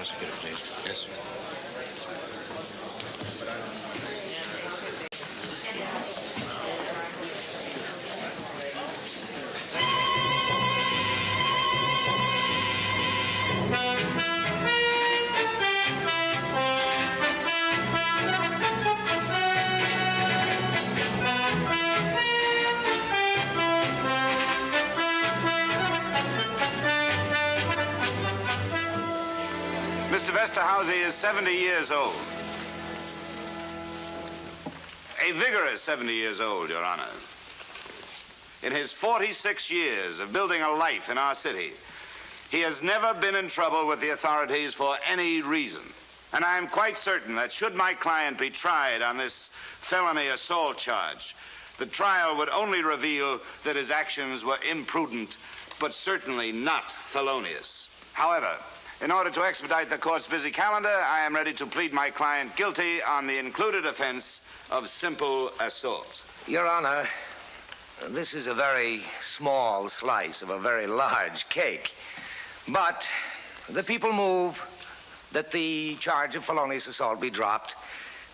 Prosecutor, please. Yes, sir. Mr. Vesterhauser is 70 years old. A vigorous 70 years old, Your Honor. In his 46 years of building a life in our city, he has never been in trouble with the authorities for any reason. And I am quite certain that should my client be tried on this felony assault charge, the trial would only reveal that his actions were imprudent, but certainly not felonious. However, in order to expedite the court's busy calendar, I am ready to plead my client guilty on the included offense of simple assault. Your Honor, this is a very small slice of a very large cake. But the people move that the charge of felonious assault be dropped,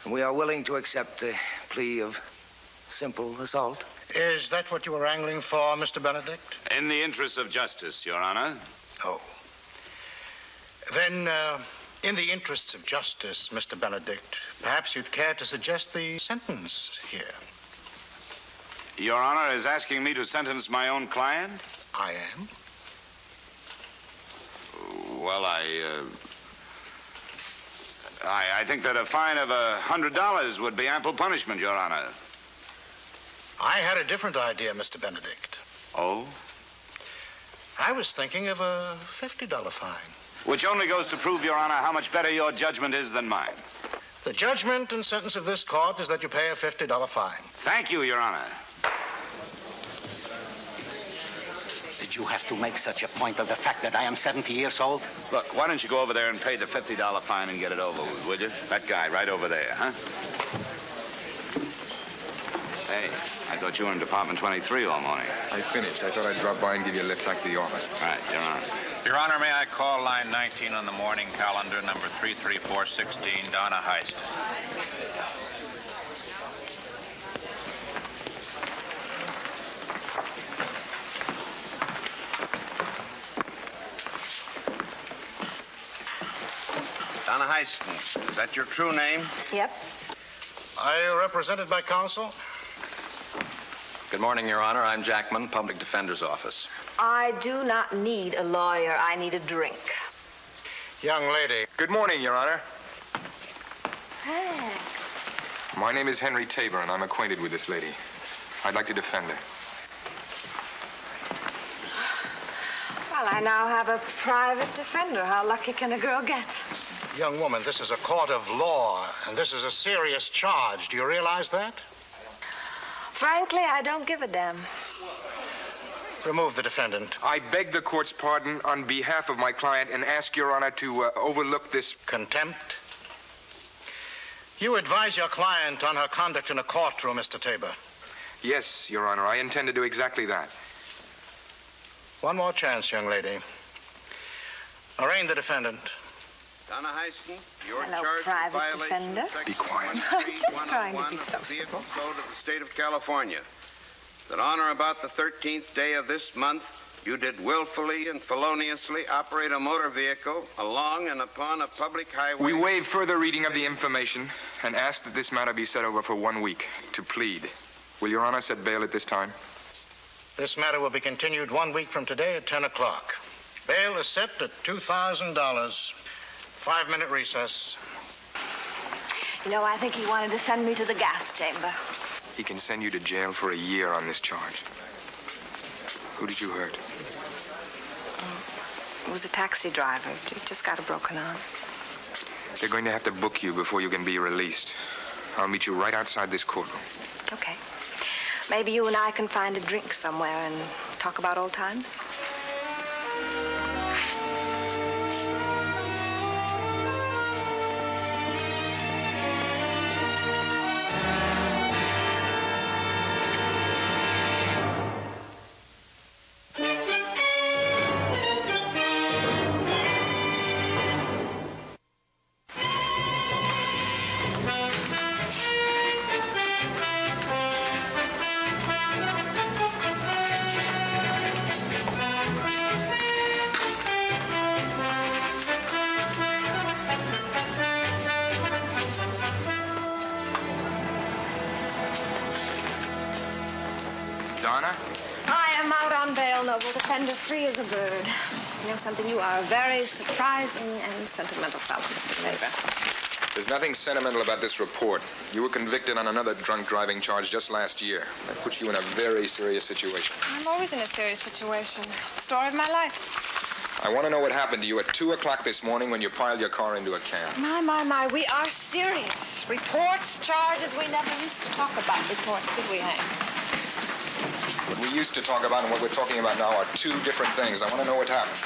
and we are willing to accept the plea of simple assault. Is that what you were angling for, Mr. Benedict? In the interest of justice, Your Honor. Oh. Then, in the interests of justice, Mr. Benedict, perhaps you'd care to suggest the sentence here. Your Honor is asking me to sentence my own client? I am. Well, I think that a fine of $100 would be ample punishment, Your Honor. I had a different idea, Mr. Benedict. Oh? I was thinking of a $50 fine. Which only goes to prove, Your Honor, how much better your judgment is than mine. The judgment and sentence of this court is that you pay a $50 fine. Thank you, Your Honor. Did you have to make such a point of the fact that I am 70 years old? Look, why don't you go over there and pay the $50 fine and get it over with, would you? That guy right over there, huh? Hey, I thought you were in Department 23 all morning. I finished. I thought I'd drop by and give you a lift back to the office. All right, Your Honor. Your Honor, may I call line 19 on the morning calendar, number 33416, Donna Heist. Donna Heist, is that your true name? Yep. Are you represented by counsel? Good morning, Your Honor. I'm Jackman, Public Defender's Office. I do not need a lawyer. I need a drink. Young lady. Good morning, Your Honor. Hey. My name is Henry Tabor, and I'm acquainted with this lady. I'd like to defend her. Well, I now have a private defender. How lucky can a girl get? Young woman, this is a court of law, and this is a serious charge. Do you realize that? Frankly, I don't give a damn. Remove the defendant. I beg the court's pardon on behalf of my client and ask Your Honor to overlook this. Contempt? You advise your client on her conduct in a courtroom, Mr. Tabor. Yes, Your Honor. I intend to do exactly that. One more chance, young lady. Arraign the defendant. Donna Heiston, you're Hello, charged private with violation defender. of Section Be quiet. I'm just trying to 131 be of the sociable. Vehicle Code of the State of California. That on or about the 13th day of this month, you did willfully and feloniously operate a motor vehicle along and upon a public highway. We waive further reading of the information and ask that this matter be set over for 1 week to plead. Will Your Honor set bail at this time? This matter will be continued 1 week from today at 10 o'clock. Bail is set at $2,000. 5-minute recess. You know, I think he wanted to send me to the gas chamber. He can send you to jail for a year on this charge. Who did you hurt? It was a taxi driver. He just got a broken arm. They're going to have to book you before you can be released. I'll meet you right outside this courtroom. Okay. Maybe you and I can find a drink somewhere and talk about old times. Donna? I am out on bail, noble defender, free as a bird. You know something? You are a very surprising and sentimental fellow, Mr. Favor. There's nothing sentimental about this report. You were convicted on another drunk driving charge just last year. That puts you in a very serious situation. I'm always in a serious situation. The story of my life. I want to know what happened to you at 2 o'clock this morning when you piled your car into a cab. My, we are serious. Reports, charges, we never used to talk about reports, did we, Hank? What we used to talk about and what we're talking about now are two different things. I want to know what happened.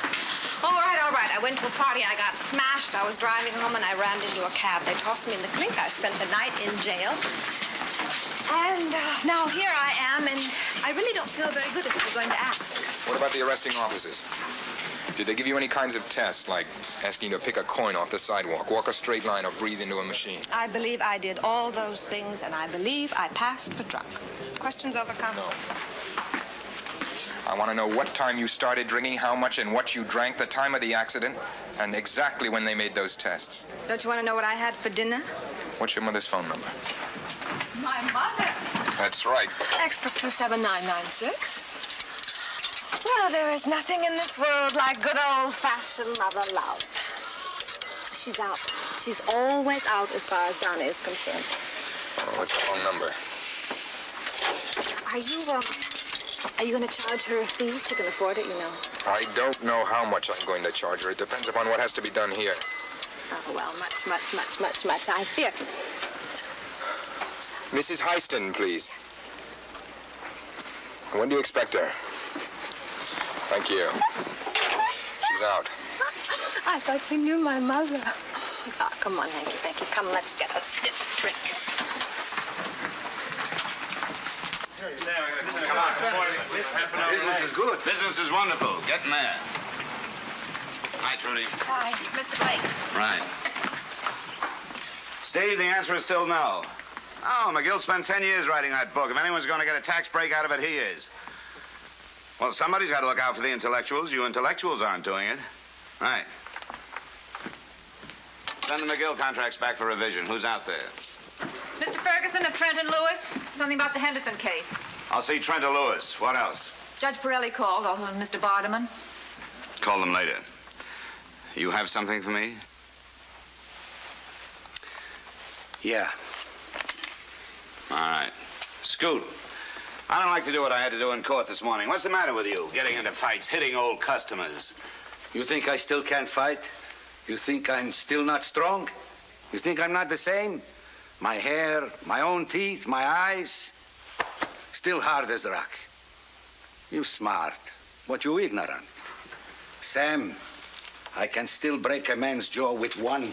All right. I went to a party. I got smashed. I was driving home, and I rammed into a cab. They tossed me in the clink. I spent the night in jail. And now here I am, and I really don't feel very good if you're going to ask. What about the arresting officers? Did they give you any kinds of tests, like asking you to pick a coin off the sidewalk, walk a straight line, or breathe into a machine? I believe I did all those things, and I believe I passed for drunk. Questions over, counsel? No. I want to know what time you started drinking, how much and what you drank, the time of the accident, and exactly when they made those tests. Don't you want to know what I had for dinner? What's your mother's phone number? My mother. That's right. Expert 27996. Well, there is nothing in this world like good old-fashioned mother love. She's out. She's always out as far as Donna is concerned. Oh, what's the phone number? Are you going to charge her a fee? She can afford it, you know. I don't know how much I'm going to charge her. It depends upon what has to be done here. Oh, well, much, I fear. Mrs. Heiston, please. When do you expect her? Thank you. She's out. I thought you knew my mother. Oh, come on, Hanky. Thank you. Come, let's get a stiff drink. Come on. Business is good. Business is wonderful. Getting there. Hi, Trudy. Hi, Mr. Blake. Right. Steve, the answer is still no. Oh, McGill spent 10 years writing that book. If anyone's going to get a tax break out of it, he is. Well, somebody's got to look out for the intellectuals. You intellectuals aren't doing it. Right. Send the McGill contracts back for revision. Who's out there? Mr. Ferguson of Trent and Lewis. Something about the Henderson case. I'll see Trent or Lewis. What else? Judge Pirelli called, also Mr. Bardeman. Call them later. You have something for me? Yeah. All right. Scoot. I don't like to do what I had to do in court this morning. What's the matter with you? Getting into fights, hitting old customers. You think I still can't fight? You think I'm still not strong? You think I'm not the same? My hair, my own teeth, my eyes, still hard as rock. You smart, but you ignorant. Sam, I can still break a man's jaw with one.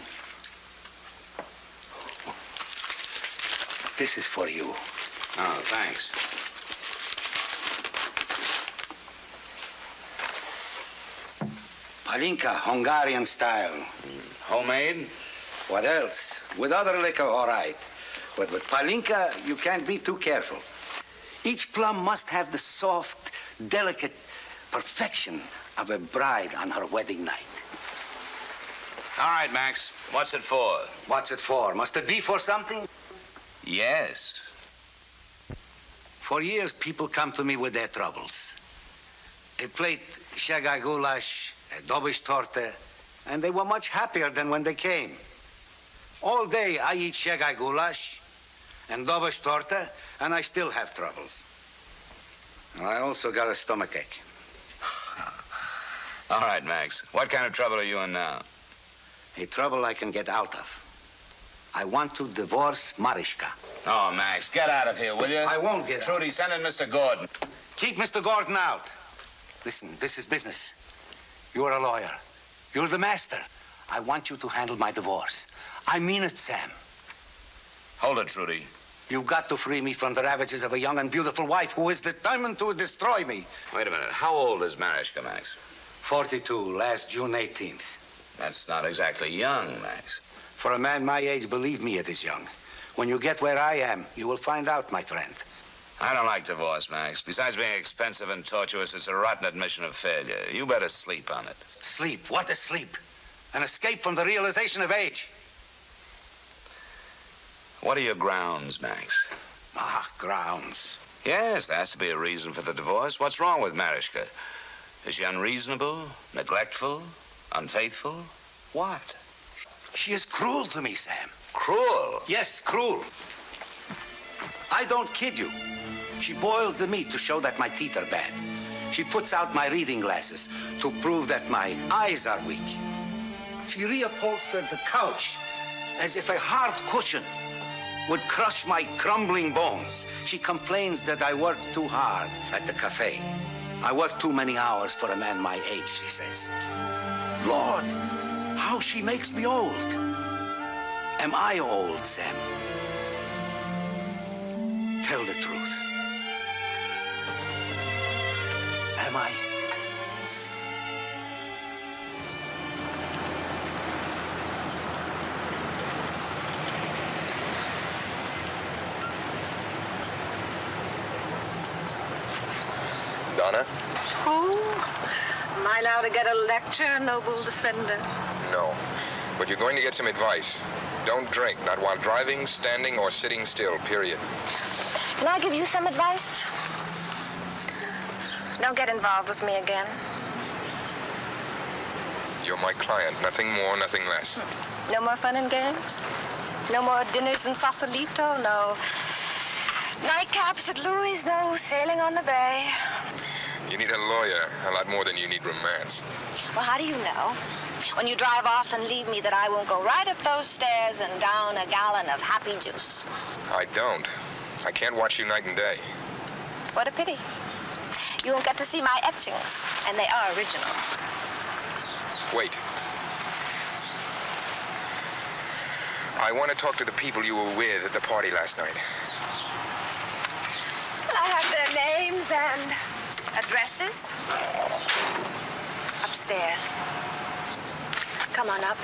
This is for you. Oh, thanks. Palinka, Hungarian style. Homemade? What else? With other liquor, all right. But with Palinka, you can't be too careful. Each plum must have the soft, delicate perfection of a bride on her wedding night. All right, Max. What's it for? What's it for? Must it be for something? Yes. For years, people come to me with their troubles. A plate shagai goulash, a dobish torte, and they were much happier than when they came. All day, I eat shagai goulash and dobish torte, and I still have troubles. And I also got a stomachache. All right, Max. What kind of trouble are you in now? A trouble I can get out of. I want to divorce Mariska. Oh, Max, get out of here, will you? I won't get out. Trudy, send in Mr. Gordon. Keep Mr. Gordon out. Listen, this is business. You're a lawyer. You're the master. I want you to handle my divorce. I mean it, Sam. Hold it, Trudy. You've got to free me from the ravages of a young and beautiful wife who is determined to destroy me. Wait a minute. How old is Mariska, Max? 42, last June 18th. That's not exactly young, Max. For a man my age, believe me, it is young. When you get where I am, you will find out, my friend. I don't like divorce, Max. Besides being expensive and tortuous, it's a rotten admission of failure. You better sleep on it. Sleep? What is sleep? An escape from the realization of age. What are your grounds, Max? Ah, grounds. Yes, there has to be a reason for the divorce. What's wrong with Marischka? Is she unreasonable, neglectful, unfaithful? What? She is cruel to me, Sam. Cruel? Yes, cruel. I don't kid you. She boils the meat to show that my teeth are bad. She puts out my reading glasses to prove that my eyes are weak. She reupholstered the couch as if a hard cushion would crush my crumbling bones. She complains that I work too hard at the cafe. I work too many hours for a man my age, she says. Lord, how she makes me old. Am I old, Sam? Tell the truth. Am I? Donna? Oh, am I now to get a lecture, noble defender? No. But you're going to get some advice. Don't drink, not while driving, standing, or sitting still, period. Can I give you some advice? Don't get involved with me again. You're my client. Nothing more, nothing less. No more fun and games? No more dinners in Sausalito? No nightcaps at Louis? No sailing on the bay? You need a lawyer a lot more than you need romance. Well, how do you know, when you drive off and leave me, that I won't go right up those stairs and down a gallon of happy juice? I don't. I can't watch you night and day. What a pity. You won't get to see my etchings, and they are originals. Wait. I want to talk to the people you were with at the party last night. I have their names and addresses. Upstairs. Come on up.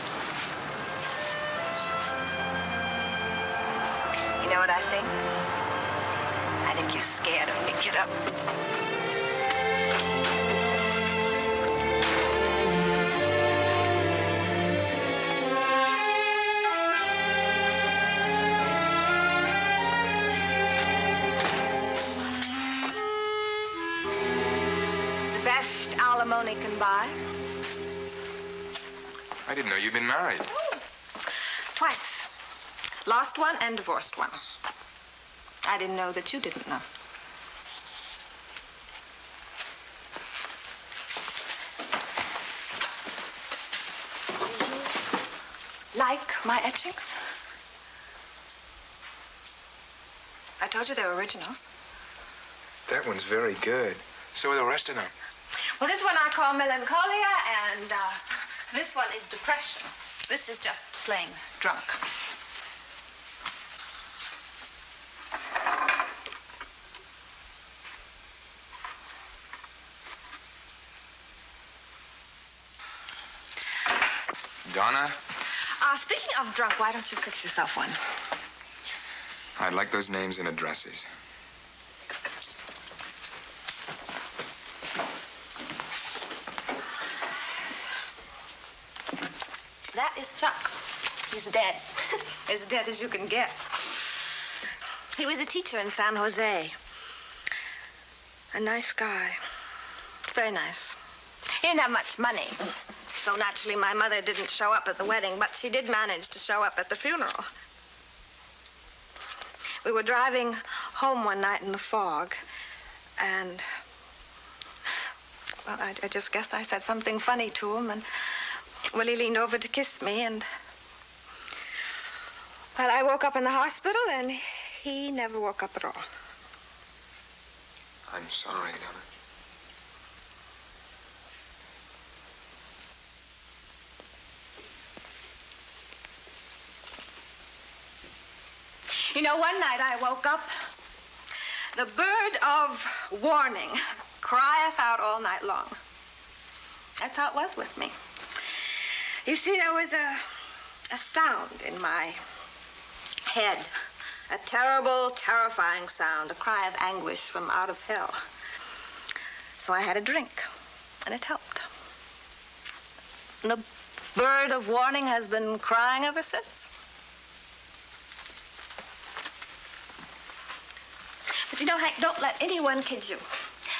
You know what I think? I think you're scared of me. Get up. Best alimony can buy. I didn't know you'd been married. Twice. Lost one and divorced one. I didn't know that you didn't know. Like my etchings? I told you they were originals. That one's very good. So are the rest of them. Well, this one I call melancholia, and this one is depression. This is just plain drunk. Donna? Speaking of drunk, why don't you fix yourself one? I'd like those names and addresses. That is Chuck. He's dead. As dead as you can get. He was a teacher in San Jose. A nice guy. Very nice. He didn't have much money. So naturally, my mother didn't show up at the wedding, but she did manage to show up at the funeral. We were driving home one night in the fog, and, well, I just guess I said something funny to him, and Willie leaned over to kiss me, and, well, I woke up in the hospital, and he never woke up at all. I'm sorry, Donna. You know, one night I woke up, the bird of warning crieth out all night long. That's how it was with me. You see, there was a sound in my head, a terrible, terrifying sound, a cry of anguish from out of hell. So I had a drink, and it helped. And the bird of warning has been crying ever since. But you know, Hank, don't let anyone kid you.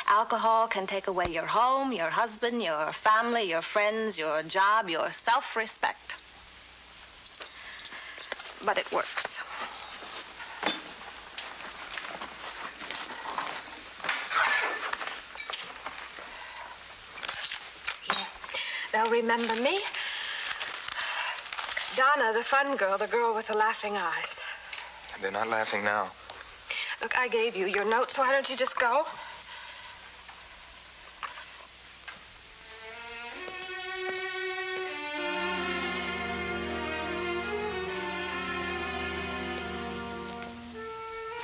Alcohol can take away your home, your husband, your family, your friends, your job, your self-respect. But it works. They'll remember me. Donna, the fun girl, the girl with the laughing eyes. They're not laughing now. Look, I gave you your notes. Why don't you just go?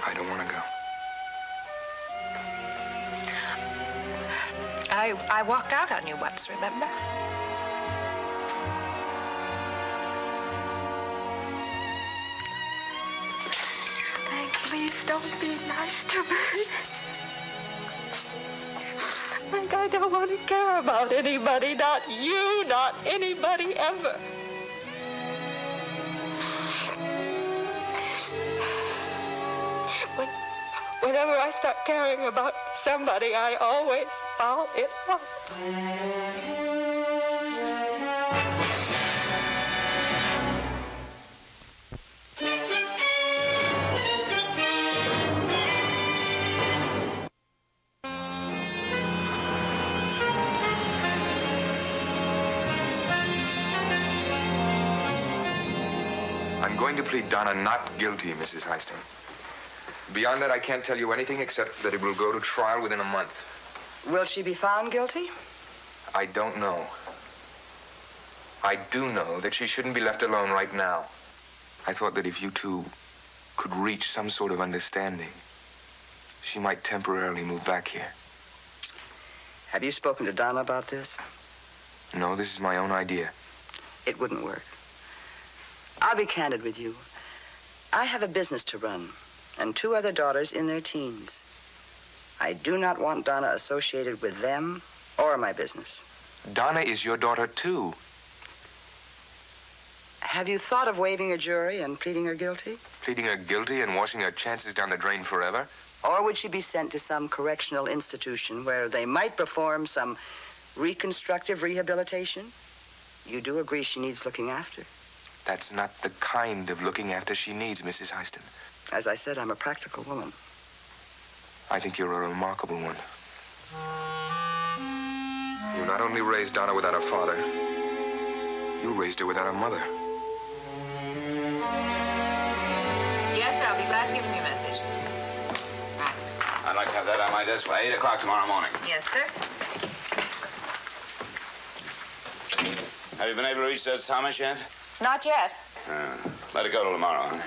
I don't want to go. I walked out on you once, remember? Hank, please don't be nice to me. Hank, I don't want to care about anybody, not you, not anybody ever. Whenever I start caring about somebody, I always fall in love. I'm going to plead Donna not guilty, Mrs. Heisting. Beyond that, I can't tell you anything except that it will go to trial within a month. Will she be found guilty? I don't know. I do know that she shouldn't be left alone right now. I thought that if you two could reach some sort of understanding, she might temporarily move back here. Have you spoken to Donna about this? No, this is my own idea. It wouldn't work. I'll be candid with you. I have a business to run, and 2 other daughters in their teens. I do not want Donna associated with them or my business. Donna is your daughter, too. Have you thought of waiving a jury and pleading her guilty? Pleading her guilty and washing her chances down the drain forever? Or would she be sent to some correctional institution where they might perform some reconstructive rehabilitation? You do agree she needs looking after? That's not the kind of looking after she needs, Mrs. Heiston. As I said, I'm a practical woman. I think you're a remarkable one. You not only raised Donna without a father, you raised her without a mother. Yes, sir. I'll be glad to give him your message. Right. I'd like to have that on my desk by 8 o'clock tomorrow morning. Yes, sir. Have you been able to reach Judge Thomas yet? Not yet. Let it go till tomorrow, huh?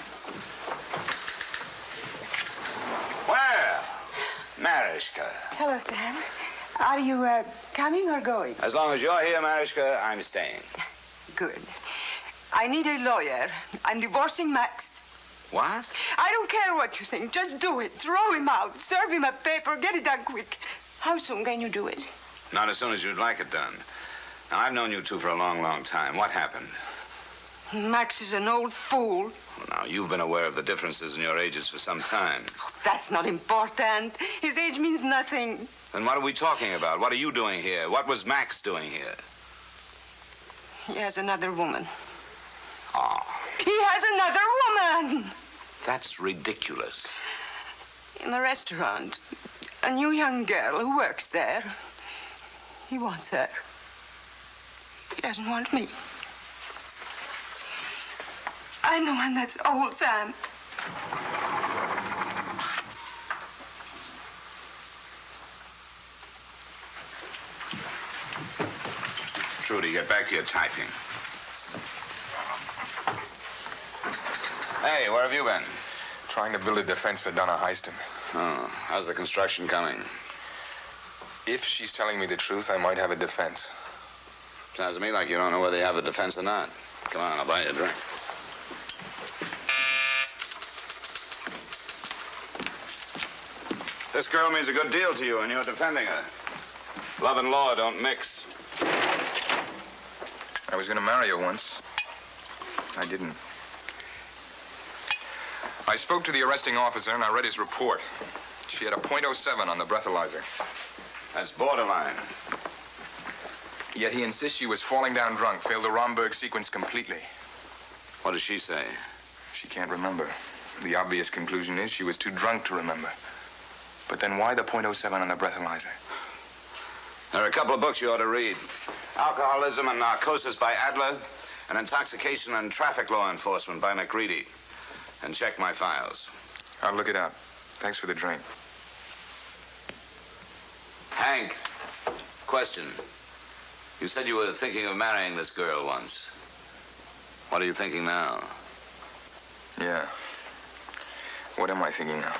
Well, Marischka. Hello, Sam. Are you coming or going? As long as you're here, Marischka, I'm staying. Good. I need a lawyer. I'm divorcing Max. What? I don't care what you think. Just do it. Throw him out. Serve him a paper. Get it done quick. How soon can you do it? Not as soon as you'd like it done. Now, I've known you two for a long, long time. What happened? Max is an old fool. Well, now, you've been aware of the differences in your ages for some time. Oh, that's not important. His age means nothing. Then what are we talking about? What are you doing here? What was Max doing here? He has another woman. Oh. He has another woman! That's ridiculous. In the restaurant, a new young girl who works there. He wants her. He doesn't want me. I'm the one that's old, Sam. Trudy, get back to your typing. Hey, where have you been? Trying to build a defense for Donna Heiston. Oh, how's the construction coming? If she's telling me the truth, I might have a defense. Sounds to me like you don't know whether you have a defense or not. Come on, I'll buy you a drink. This girl means a good deal to you, and you're defending her. Love and law don't mix. I was going to marry her once. I didn't. I spoke to the arresting officer, and I read his report. She had a .07 on the breathalyzer. That's borderline. Yet he insists she was falling down drunk, failed the Romberg sequence completely. What does she say? She can't remember. The obvious conclusion is she was too drunk to remember. But then why the .07 on the breathalyzer? There are a couple of books you ought to read. Alcoholism and Narcosis by Adler, and Intoxication and Traffic Law Enforcement by McReady. And check my files. I'll look it up. Thanks for the drink. Hank, question. You said you were thinking of marrying this girl once. What are you thinking now? Yeah. What am I thinking now?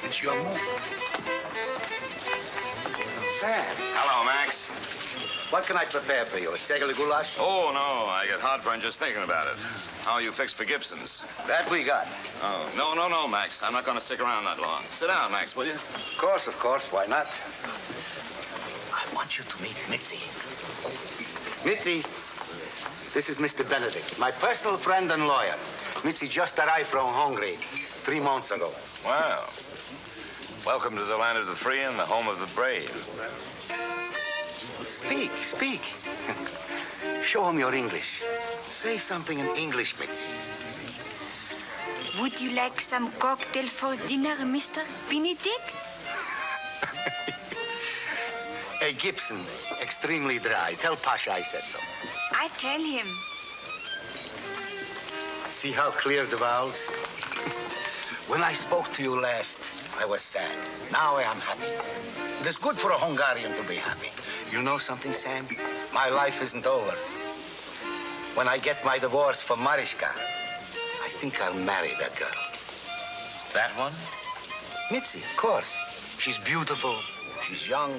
It's your move. Sam. Hello, Max. What can I prepare for you? A segala goulash? Oh, no. I get heartburn just thinking about it. How are you fixed for Gibson's? That we got. Oh, no, Max. I'm not going to stick around that long. Sit down, Max, will you? Of course. Why not? I want you to meet Mitzi. Mitzi, this is Mr. Benedict, my personal friend and lawyer. Mitzi just arrived from Hungary 3 months ago. Wow. Welcome to the land of the free and the home of the brave. Speak. Show him your English. Say something in English, Mitzi. Would you like some cocktail for dinner, Mr. Benedict? Hey, Gibson, extremely dry. Tell Pasha I said so. I tell him. See how clear the vowels? When I spoke to you last, I was sad. Now I am happy. It is good for a Hungarian to be happy. You know something, Sam? My life isn't over. When I get my divorce from Mariska, I think I'll marry that girl. That one? Mitzi, of course. She's beautiful. She's young.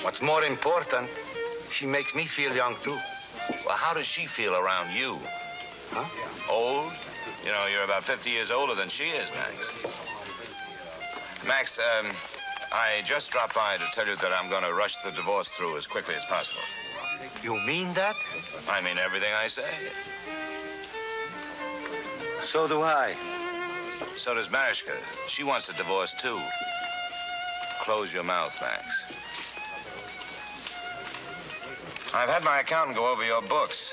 What's more important, she makes me feel young, too. Well, how does she feel around you? Huh? Old? You know, you're about 50 years older than she is, Max. Max, I just dropped by to tell you that I'm going to rush the divorce through as quickly as possible. You mean that? I mean everything I say. So do I. So does Mariska. She wants a divorce, too. Close your mouth, Max. I've had my accountant go over your books.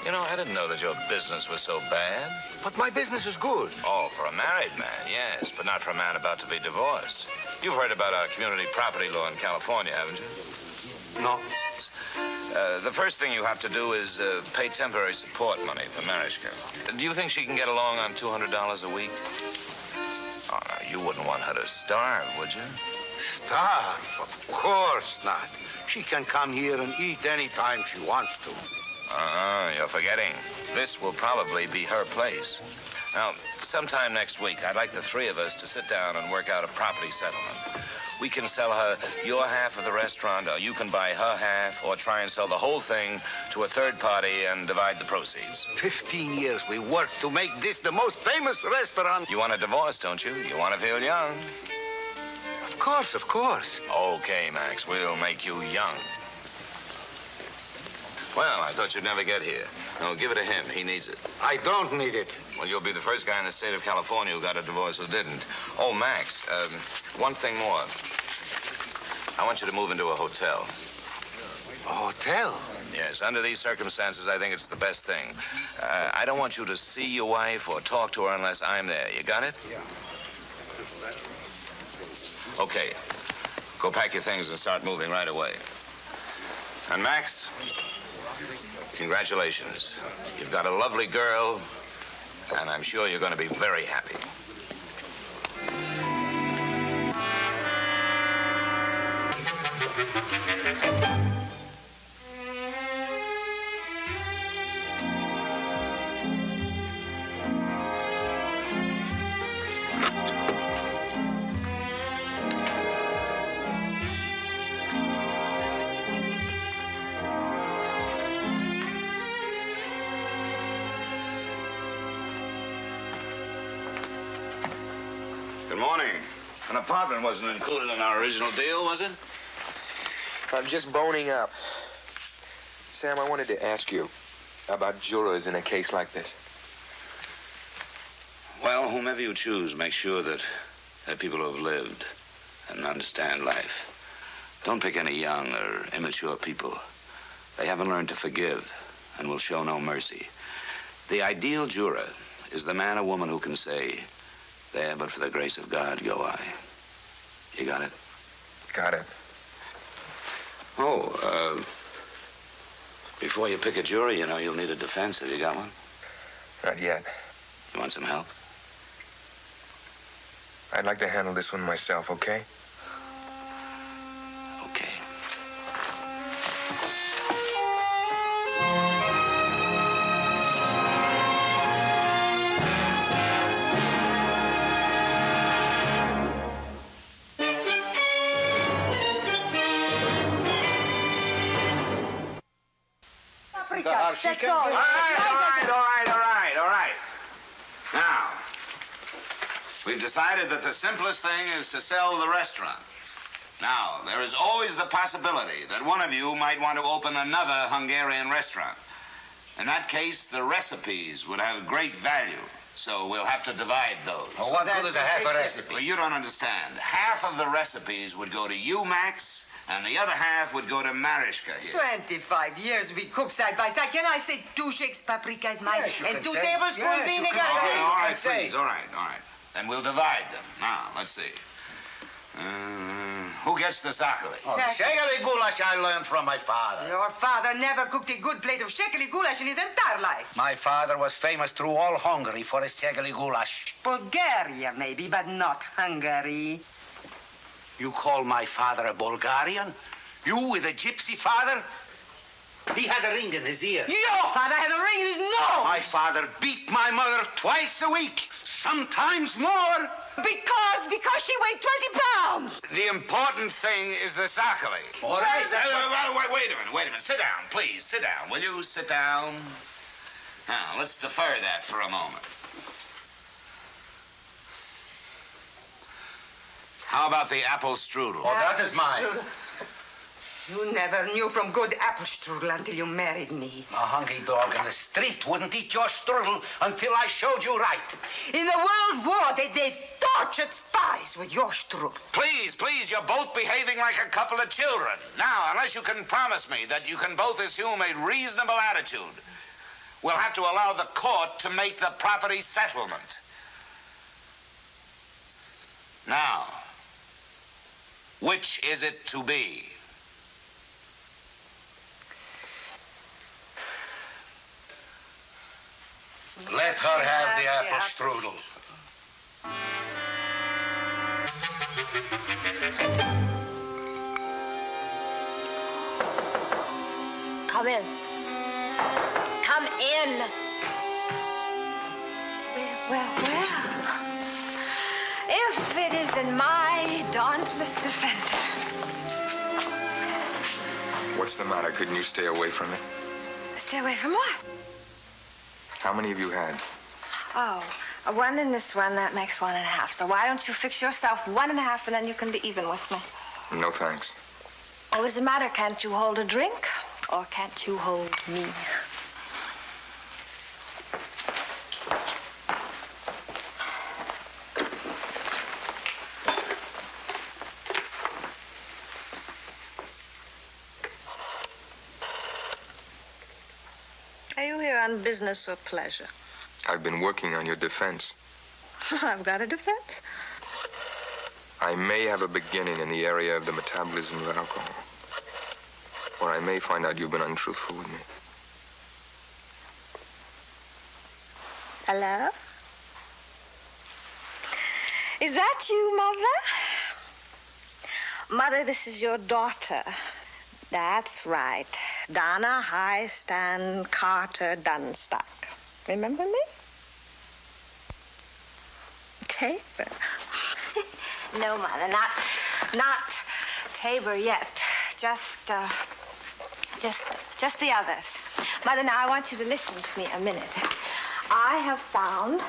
You know, I didn't know that your business was so bad. But my business is good. Oh, for a married man, yes, but not for a man about to be divorced. You've heard about our community property law in California, haven't you? No. The first thing you have to do is pay temporary support money for Mariska. Do you think she can get along on $200 a week? Oh, no, you wouldn't want her to starve, would you? Starve? Of course not. She can come here and eat any time she wants to. You're forgetting. This will probably be her place. Now, sometime next week, I'd like the three of us to sit down and work out a property settlement. We can sell her your half of the restaurant, or you can buy her half, or try and sell the whole thing to a third party and divide the proceeds. 15 years we worked to make this the most famous restaurant. You want a divorce, don't you? You want to feel young? Of course. Okay, Max, we'll make you young. Well, I thought you'd never get here. No, give it to him. He needs it. I don't need it. Well, you'll be the first guy in the state of California who got a divorce who didn't. Oh, Max, one thing more. I want you to move into a hotel. A hotel? Yes, under these circumstances, I think it's the best thing. I don't want you to see your wife or talk to her unless I'm there. You got it? Yeah. Okay. Go pack your things and start moving right away. And Max, congratulations. You've got a lovely girl, and I'm sure you're going to be very happy. Good morning. An apartment wasn't included in our original deal, was it? I'm just boning up. Sam, I wanted to ask you about jurors in a case like this. Well, whomever you choose, make sure that they're people who have lived and understand life. Don't pick any young or immature people. They haven't learned to forgive and will show no mercy. The ideal juror is the man or woman who can say, "There, but for the grace of God, go I." You got it? Got it. Oh, before you pick a jury, you know, you'll need a defense. Have you got one? Not yet. You want some help? I'd like to handle this one myself, okay? Okay. All right. Now, we've decided that the simplest thing is to sell the restaurant. Now, there is always the possibility that one of you might want to open another Hungarian restaurant. In that case, the recipes would have great value, so we'll have to divide those. Well, what good is a half a recipe? Well, you don't understand. Half of the recipes would go to you, Max, and the other half would go to Mariska here. 25 years we cook side by side. Can I say 2 shakes paprika is mine Yes, you and can 2 say. tablespoons Yes, you vinegar? can. All right, say. please. All right. Then we'll divide them. Now, let's see. Who gets the sakali? Oh, the shekeli goulash I learned from my father. Your father never cooked a good plate of shekeli goulash in his entire life. My father was famous through all Hungary for his shekeli goulash. Bulgaria, maybe, but not Hungary. You call my father a Bulgarian? You with a gypsy father? He had a ring in his ear. Your father had a ring in his nose. My father beat my mother twice a week, sometimes more. Because she weighed 20 pounds. The important thing is the sakali. All right. Wait a minute. Sit down, please. Sit down. Will you sit down? Now, let's defer that for a moment. How about the apple strudel? Oh, that is mine. Strudel. You never knew from good apple strudel until you married me. A hungry dog in the street wouldn't eat your strudel until I showed you right. In the World War, they tortured spies with your strudel. Please, you're both behaving like a couple of children. Now, unless you can promise me that you can both assume a reasonable attitude, we'll have to allow the court to make the property settlement. Now, which is it to be? Let her have the apple strudel. Come in. Come in. Well. If it isn't my dauntless defender. What's the matter? Couldn't you stay away from it? Stay away from what? How many have you had? Oh, a 1 in this one, that makes 1.5. So why don't you fix yourself 1.5 and then you can be even with me? No, thanks. What's the matter? Can't you hold a drink? Or can't you hold me? Are you here on business or pleasure? I've been working on your defense. I've got a defense. I may have a beginning in the area of the metabolism of alcohol. Or I may find out you've been untruthful with me. Hello? Is that you, Mother? Mother, this is your daughter. That's right. Donna Highstand Carter Dunstock. Remember me? Tabor. No, Mother, not Tabor yet. Just the others. Mother, now I want you to listen to me a minute. I have found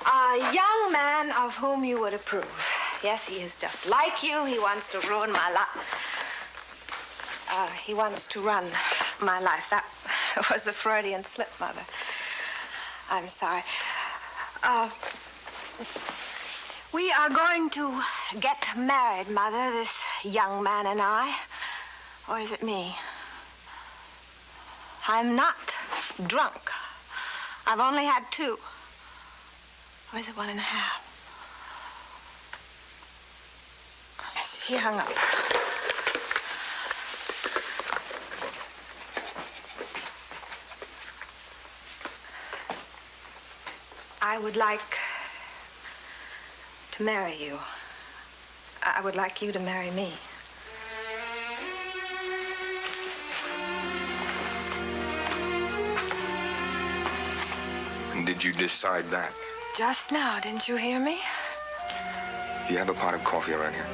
a young man of whom you would approve. Yes, he is just like you. He wants to ruin my life. He wants to run my life. That was a Freudian slip, Mother. I'm sorry. We are going to get married, Mother, this young man and I. Or is it me? I'm not drunk. I've only had 2. Or is it 1.5? She hung up. I would like to marry you. I would like you to marry me. And did you decide that? Just now, didn't you hear me? Do you have a pot of coffee around here?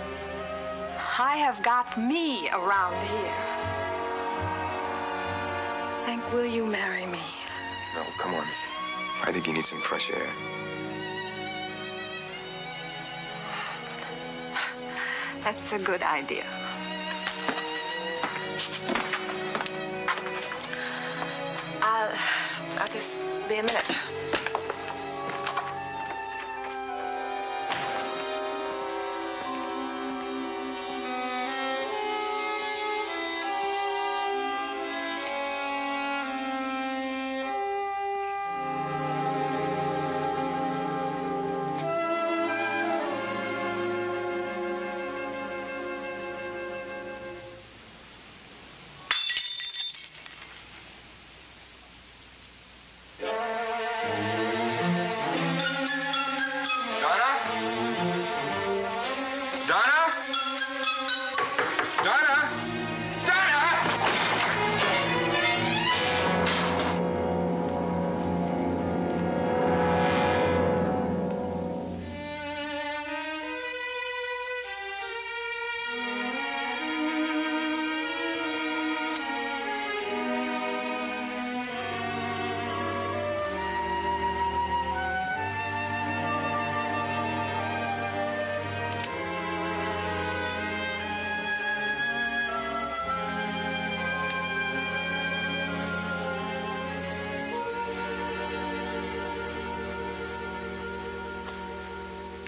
I have got me around here. Hank, will you marry me? No, come on. I think you need some fresh air. That's a good idea. I'll just be a minute.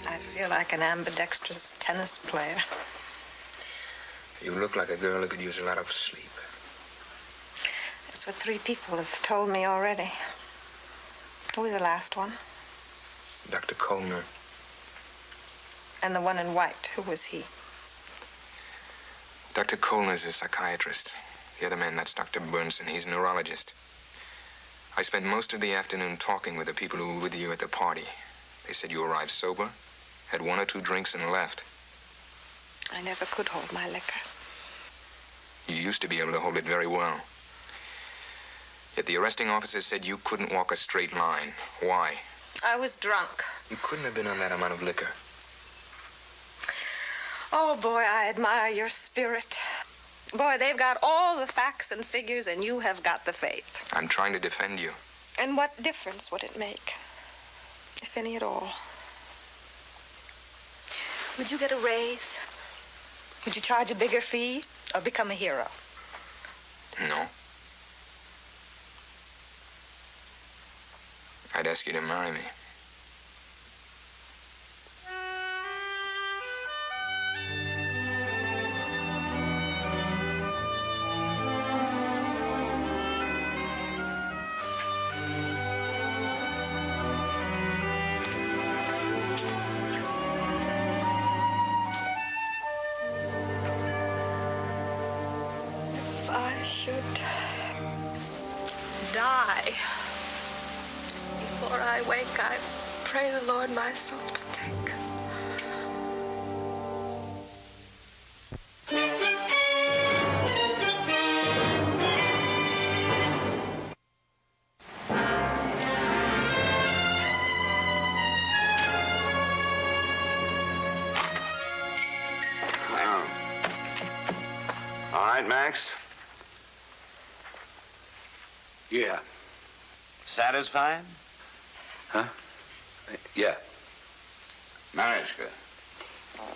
I feel like an ambidextrous tennis player. You look like a girl who could use a lot of sleep. That's what 3 people have told me already. Who was the last one? Dr. Coleman. And the one in white, who was he? Dr. Coleman is a psychiatrist. The other man, that's Dr. Burnson. He's a neurologist. I spent most of the afternoon talking with the people who were with you at the party. They said you arrived sober, had 1 or 2 drinks, and left. I never could hold my liquor. You used to be able to hold it very well. Yet the arresting officer said you couldn't walk a straight line. Why? I was drunk. You couldn't have been on that amount of liquor. Oh, boy, I admire your spirit. Boy, they've got all the facts and figures, and you have got the faith. I'm trying to defend you. And what difference would it make, if any at all? Would you get a raise? Would you charge a bigger fee or become a hero? No. I'd ask you to marry me. If I should die before I wake, I pray the Lord my soul to take. Well. All right, Max. Yeah. Satisfied? Huh? Yeah. Mariska,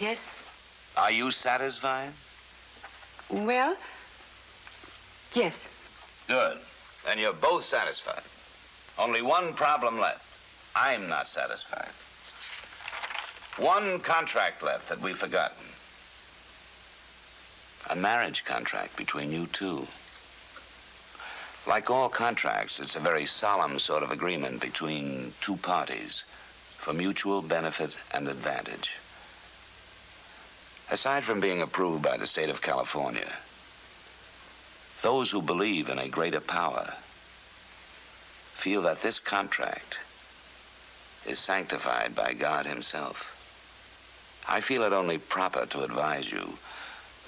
Yes? Are you satisfied? Well, yes. Good. Then you're both satisfied. Only one problem left. I'm not satisfied. One contract left that we've forgotten. A marriage contract between you two. Like all contracts, it's a very solemn sort of agreement between two parties for mutual benefit and advantage. Aside from being approved by the state of California, those who believe in a greater power feel that this contract is sanctified by God Himself. I feel it only proper to advise you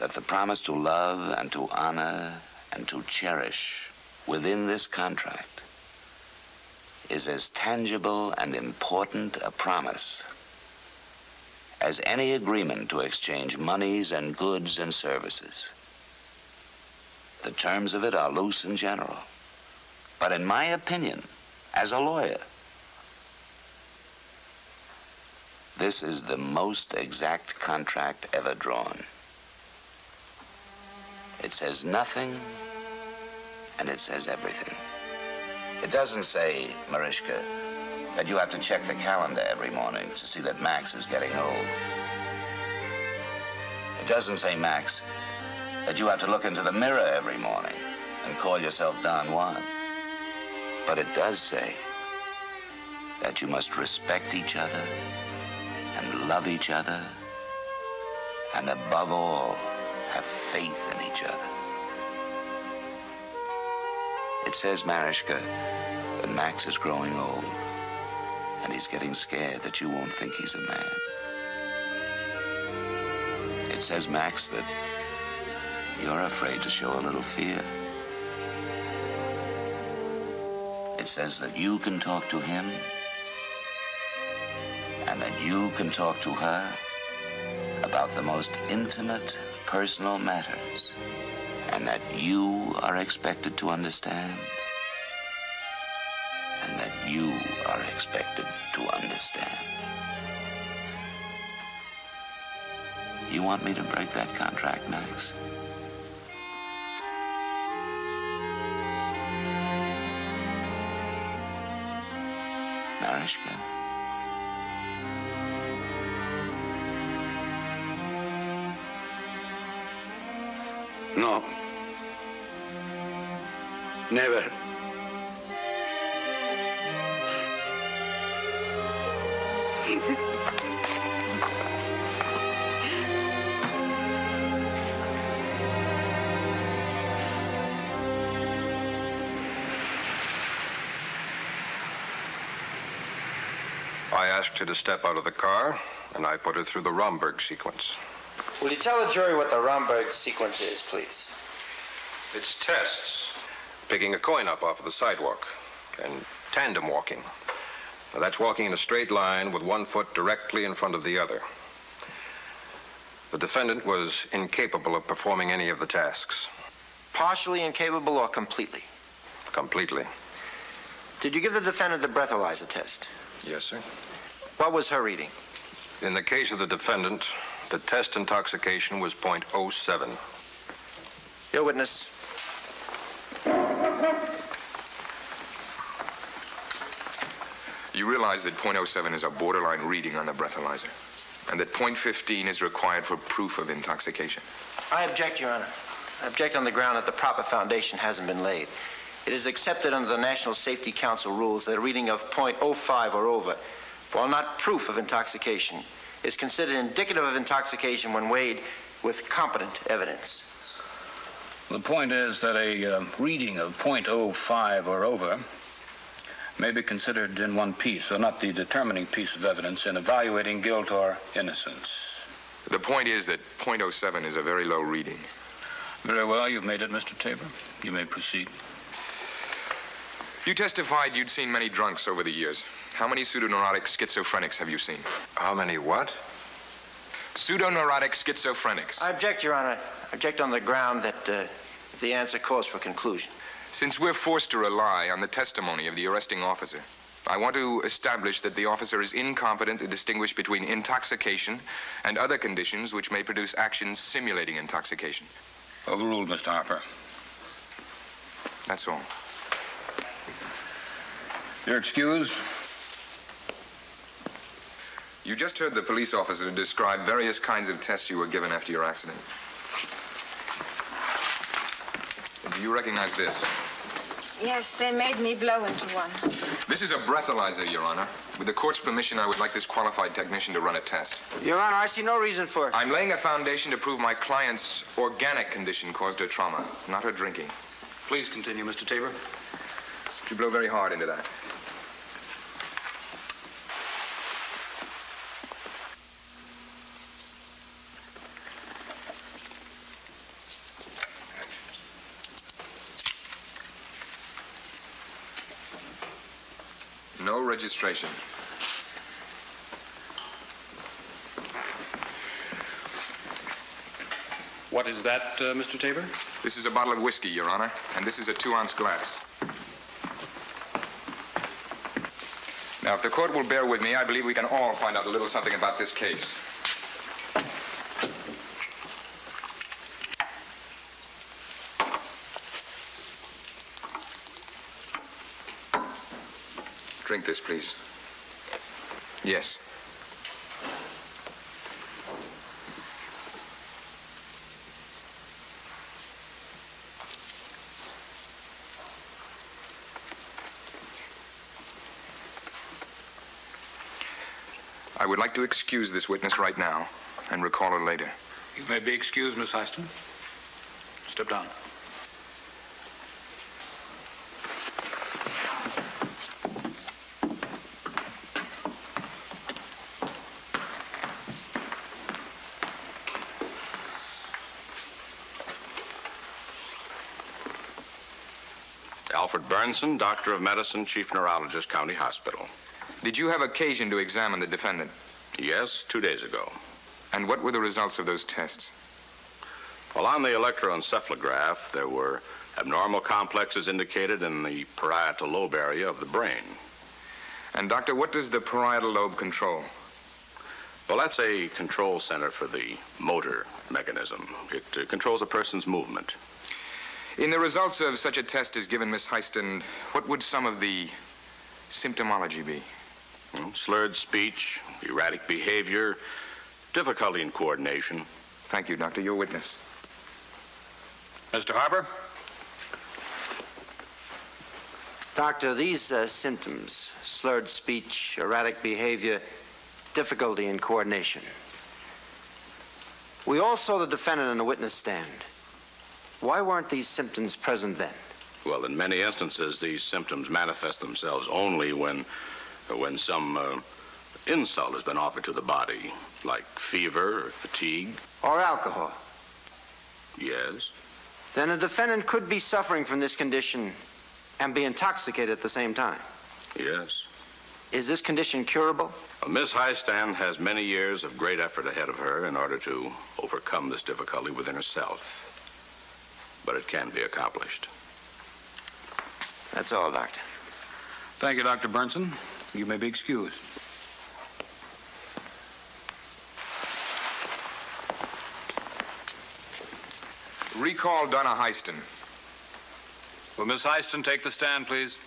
that the promise to love and to honor and to cherish within this contract is as tangible and important a promise as any agreement to exchange monies and goods and services. The terms of it are loose and general. But in my opinion, as a lawyer, this is the most exact contract ever drawn. It says nothing, and it says everything. It doesn't say, Mariska, that you have to check the calendar every morning to see that Max is getting old. It doesn't say, Max, that you have to look into the mirror every morning and call yourself Don Juan. But it does say that you must respect each other and love each other and above all, have faith in each other. It says, Mariska, that Max is growing old and he's getting scared that you won't think he's a man. It says, Max, that you're afraid to show a little fear. It says that you can talk to him and that you can talk to her about the most intimate, personal matters, and that you are expected to understand, and that you are expected to understand. You want me to break that contract, Max? Mariska? No. Never. I asked her to step out of the car, and I put her through the Romberg sequence. Will you tell the jury what the Romberg sequence is, please? It's tests. Picking a coin up off of the sidewalk and tandem walking. Now, that's walking in a straight line with one foot directly in front of the other. The defendant was incapable of performing any of the tasks. Partially incapable or completely? Completely. Did you give the defendant the breathalyzer test? Yes, sir. What was her reading? In the case of the defendant, the test intoxication was .07. Your witness. You realize that .07 is a borderline reading on the breathalyzer, and that .15 is required for proof of intoxication. I object, Your Honor. I object on the ground that the proper foundation hasn't been laid. It is accepted under the National Safety Council rules that a reading of .05 or over, while not proof of intoxication, is considered indicative of intoxication when weighed with competent evidence. The point is that a reading of .05 or over may be considered in one piece, or not the determining piece of evidence in evaluating guilt or innocence. The point is that .07 is a very low reading. Very well, you've made it, Mr. Tabor. You may proceed. You testified you'd seen many drunks over the years. How many pseudoneurotic schizophrenics have you seen? How many what? Pseudoneurotic schizophrenics. I object, Your Honor. I object on the ground that the answer calls for conclusion. Since we're forced to rely on the testimony of the arresting officer, I want to establish that the officer is incompetent to distinguish between intoxication and other conditions which may produce actions simulating intoxication. Overruled, Mr. Harper. That's all. You're excused. You just heard the police officer describe various kinds of tests you were given after your accident. Do you recognize this? Yes, they made me blow into one. This is a breathalyzer, Your Honor. With the court's permission, I would like this qualified technician to run a test. Your Honor, I see no reason for it. I'm laying a foundation to prove my client's organic condition caused her trauma, not her drinking. Please continue, Mr. Tabor. Would you blow very hard into that? No registration. What is that, Mr. Tabor? This is a bottle of whiskey, Your Honor, and this is a 2-ounce glass. Now, if the court will bear with me, I believe we can all find out a little something about this case. Drink this, please. Yes. I would like to excuse this witness right now and recall her later. You may be excused, Miss Heiston. Step down. Alfred Burnson, Doctor of Medicine, Chief Neurologist, County Hospital. Did you have occasion to examine the defendant? Yes, 2 days ago. And what were the results of those tests? Well, on the electroencephalograph, there were abnormal complexes indicated in the parietal lobe area of the brain. And, Doctor, what does the parietal lobe control? Well, that's a control center for the motor mechanism. It controls a person's movement. In the results of such a test as given Miss Heiston, what would some of the symptomology be? Slurred speech, erratic behavior, difficulty in coordination. Thank you, Doctor. Your witness. Mr. Harper? Doctor, these symptoms, slurred speech, erratic behavior, difficulty in coordination. We all saw the defendant in the witness stand. Why weren't these symptoms present then? Well, in many instances, these symptoms manifest themselves only when some insult has been offered to the body, like fever or fatigue. Or alcohol. Yes. Then a defendant could be suffering from this condition and be intoxicated at the same time. Yes. Is this condition curable? Well, Miss Heistan has many years of great effort ahead of her in order to overcome this difficulty within herself. But it can be accomplished. That's all, Doctor. Thank you, Dr. Burnson. You may be excused. Recall Donna Heiston. Will Miss Heiston take the stand, please?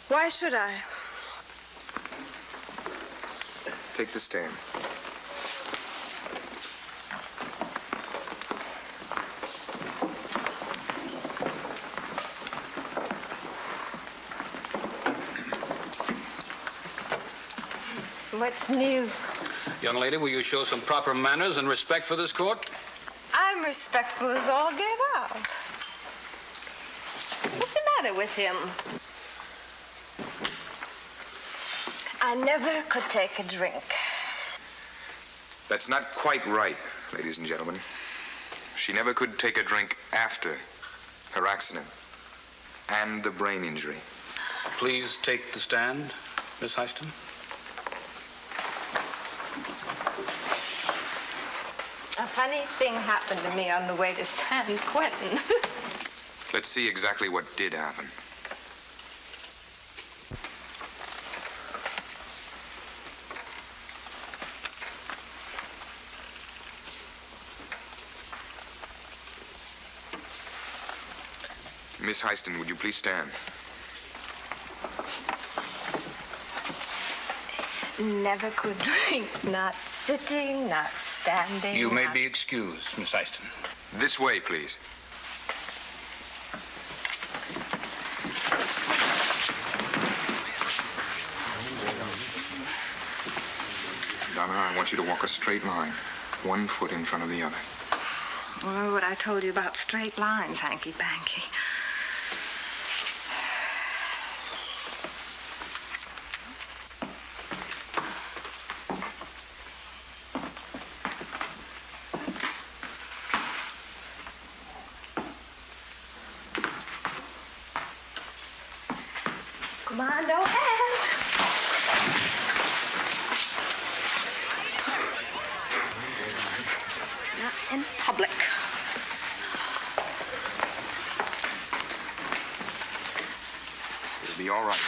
Why should I? Take the stand. What's new? Young lady, will you show some proper manners and respect for this court? I'm respectful as all get out. What's the matter with him? I never could take a drink. That's not quite right, ladies and gentlemen. She never could take a drink after her accident and the brain injury. Please take the stand, Miss Heiston. A funny thing happened to me on the way to San Quentin. Let's see exactly what did happen. Miss Heiston, would you please stand? Never could drink, not sitting, not standing. You may be excused, Miss Heiston. This way, please. Donna, I want you to walk a straight line, 1 foot in front of the other. Remember what I told you about straight lines, hanky-panky. Commando hand. Not in public. It'll be all right.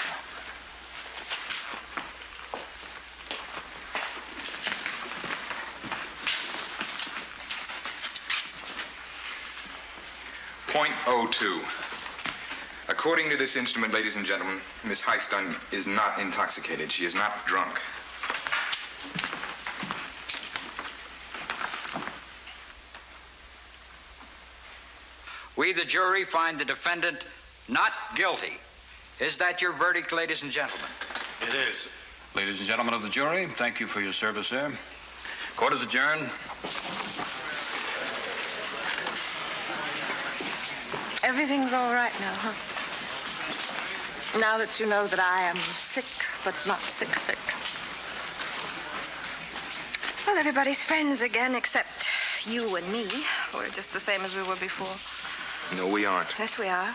.02. According to this instrument, ladies and gentlemen, Miss Heiston is not intoxicated. She is not drunk. We, the jury, find the defendant not guilty. Is that your verdict, ladies and gentlemen? It is. Ladies and gentlemen of the jury, thank you for your service, sir. Court is adjourned. Everything's all right now, huh? Now that you know that I am sick, but not sick. Well, everybody's friends again, except you and me. We're just the same as we were before. No, we aren't. Yes, we are.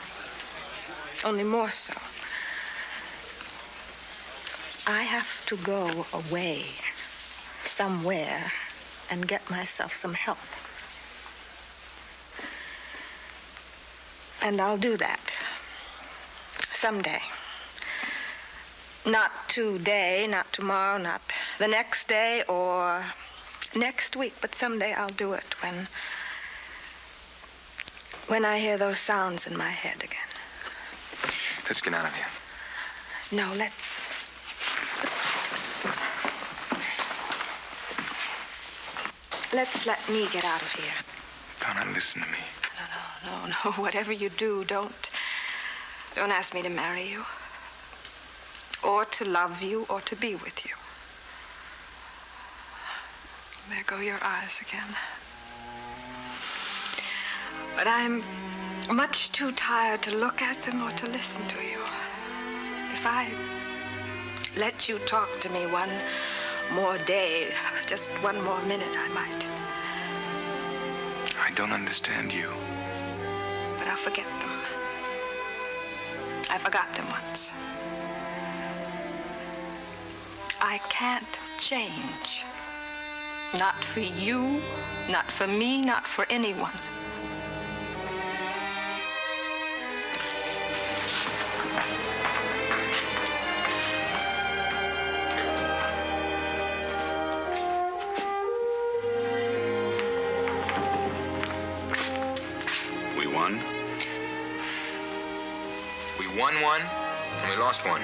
Only more so. I have to go away somewhere and get myself some help. And I'll do that. Someday. Not today, not tomorrow, not the next day or next week, but someday I'll do it when I hear those sounds in my head again. Let's get out of here. No, let's let me get out of here. Donna, listen to me. No. Whatever you do, don't ask me to marry you, or to love you, or to be with you. There go your eyes again. But I'm much too tired to look at them or to listen to you. If I let you talk to me one more day, just one more minute, I might. I don't understand you. But I'll forget them. I forgot them once. I can't change. Not for you, not for me, not for anyone. We won? We won one, and we lost one.